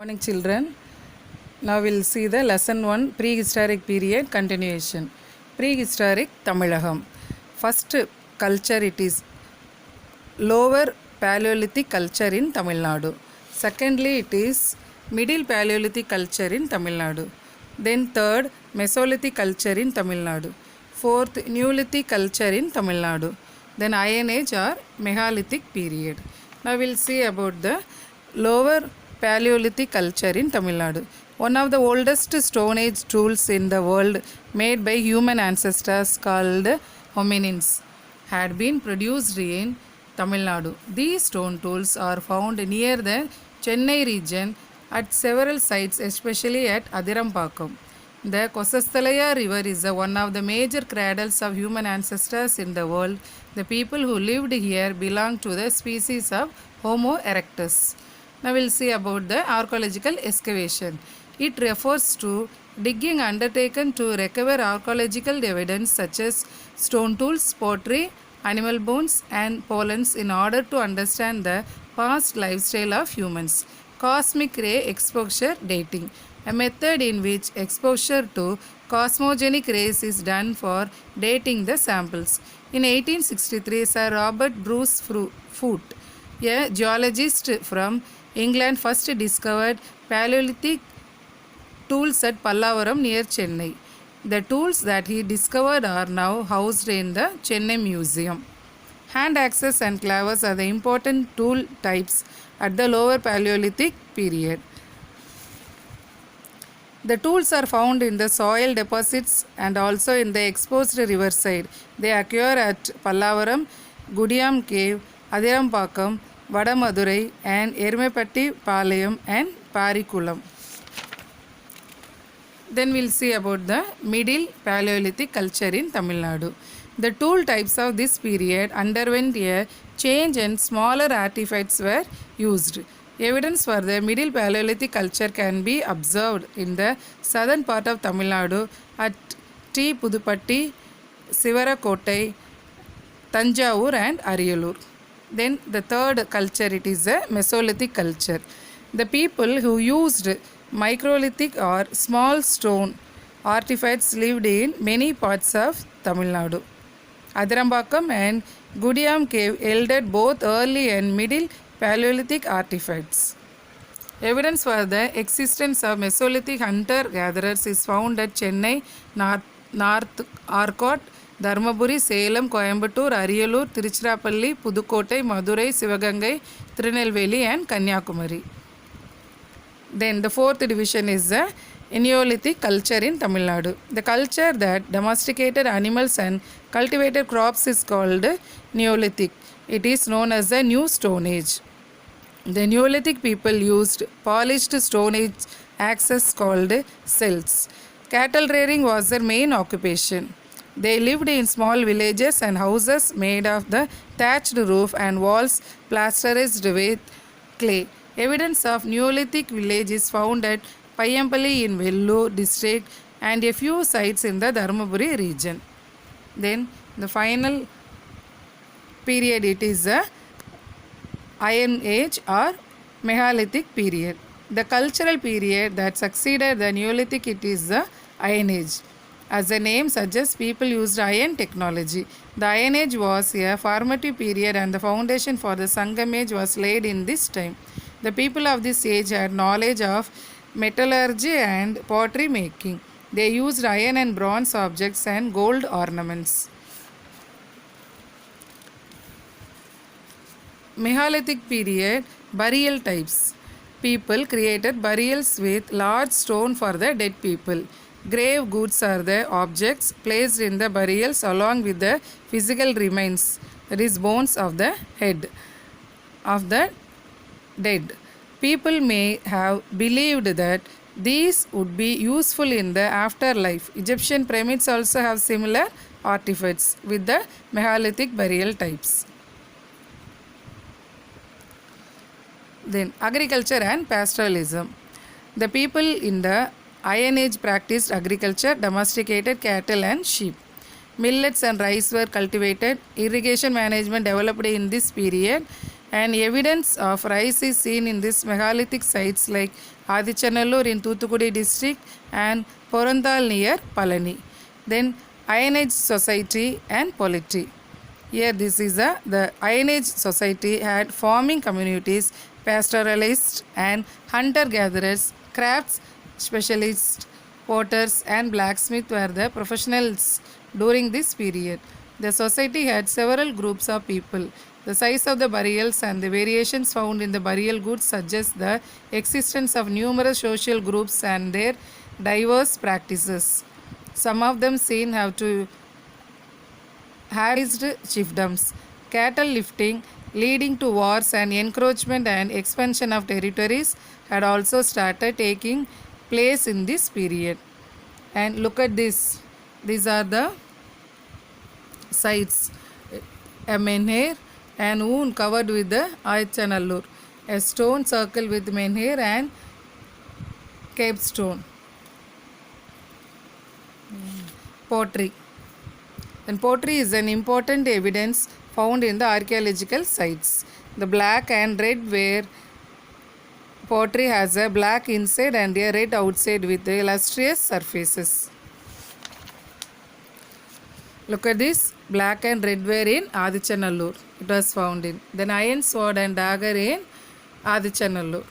Morning children. Now we'll see the lesson 1 prehistoric period continuation. Prehistoric Tamilagam. First culture it is lower Paleolithic culture in Tamil Nadu. Secondly it is middle Paleolithic culture in Tamil Nadu. Then third Mesolithic culture in Tamil Nadu. Fourth Neolithic culture in Tamil Nadu. Then Iron Age or Megalithic period. Now we'll see about the lower Paleolithic culture in Tamil Nadu. One of the oldest Stone Age tools in the world made by human ancestors called hominins had been produced in Tamil Nadu. These stone tools are found near the Chennai region at several sites, especially at Adirampakkam. The Kosasthalaya river is one of the major cradles of human ancestors in the world. The people who lived here belong to the species of Homo erectus. Now we'll see about the archaeological excavation. It refers to digging undertaken to recover archaeological evidence such as stone tools, pottery, animal bones and pollens in order to understand the past lifestyle of humans. Cosmic ray exposure dating, a method in which exposure to cosmogenic rays is done for dating the samples. In 1863, Sir Robert Bruce Foote, a geologist from England, first discovered Paleolithic tools at Pallavaram near Chennai. The tools that he discovered are now housed in the Chennai Museum. Hand axes and clavers are the important tool types at the lower Paleolithic period. The tools are found in the soil deposits and also in the exposed riverside. They occur at Pallavaram, Gudiyam Cave, Adirampakkam, Vadamadurai and Ermepatti Palayam and Parikulam. Then we'll see about the middle Paleolithic culture in Tamil Nadu. The tool types of this period underwent a change and smaller artifacts were used. Evidence for the middle Paleolithic culture can be observed in the southern part of Tamil Nadu at T. Pudupatti, Sivarakottai, Tanjavur and Ariyalur. Then the third culture, it is a Mesolithic culture. The people who used microlithic or small stone artifacts lived in many parts of Tamil Nadu. Adirampakkam and Gudiyam Cave yielded both early and middle Paleolithic artifacts. Evidence for the existence of Mesolithic hunter-gatherers is found at Chennai, North Arcot, Dharmaburi, Salem, Coimbatore, Ariyalur, Tiruchirappalli, Pudukottai, Madurai, Sivagangai, Tirunelveli and Kanyakumari. Then the fourth division is the Neolithic culture in Tamil Nadu. The culture that domesticated animals and cultivated crops is called Neolithic. It is known as the New Stone Age. The Neolithic people used polished Stone Age axes called celts. Cattle rearing was their main occupation. They lived in small villages and houses made of the thatched roof and walls plasterized with clay. Evidence of Neolithic village is found at Payampalli in Vellore district and a few sites in the Dharmaburi region. Then the final period, it is the Iron Age or Megalithic period. The cultural period that succeeded the Neolithic, it is the Iron Age. As the name suggests, people used iron technology. The Iron Age was a formative period and the foundation for the Sangam Age was laid in this time. The people of this age had knowledge of metallurgy and pottery making. They used iron and bronze objects and gold ornaments. Megalithic period burial types. People created burials with large stone for the dead people. Grave goods are the objects placed in the burials along with the physical remains, that is bones of the head of the dead. People may have believed that these would be useful in the afterlife. Egyptian pyramids also have similar artifacts with the megalithic burial types. Then agriculture and pastoralism. The people in the Iron Age practiced agriculture, domesticated cattle and sheep. Millets and rice were cultivated. Irrigation management developed in this period and evidence of rice is seen in these megalithic sites like Adichanallur in Thoothukudi district and Porandal near Palani. Then Iron Age society and polity. Here this is the Iron Age society had farming communities, pastoralists and hunter-gatherers, crafts specialists, potters and blacksmith were the professionals during this period. The society had several groups of people. The size of the burials and the variations found in the burial goods suggest the existence of numerous social groups and their diverse practices. Some of them seen have to raised chiefdoms, cattle lifting, leading to wars and encroachment and expansion of territories had also started taking place in this period. And look at this. These are the sites. A menhir and wound covered with the Ayachanallur. A stone circle with menhir and capstone. Pottery. And pottery is an important evidence found in the archaeological sites. The black and red ware pottery has a black inside and a red outside with the lustrous surfaces. Look at this, black and red ware in Adichanallur. It was found in. Then iron sword and dagger in Adichanallur.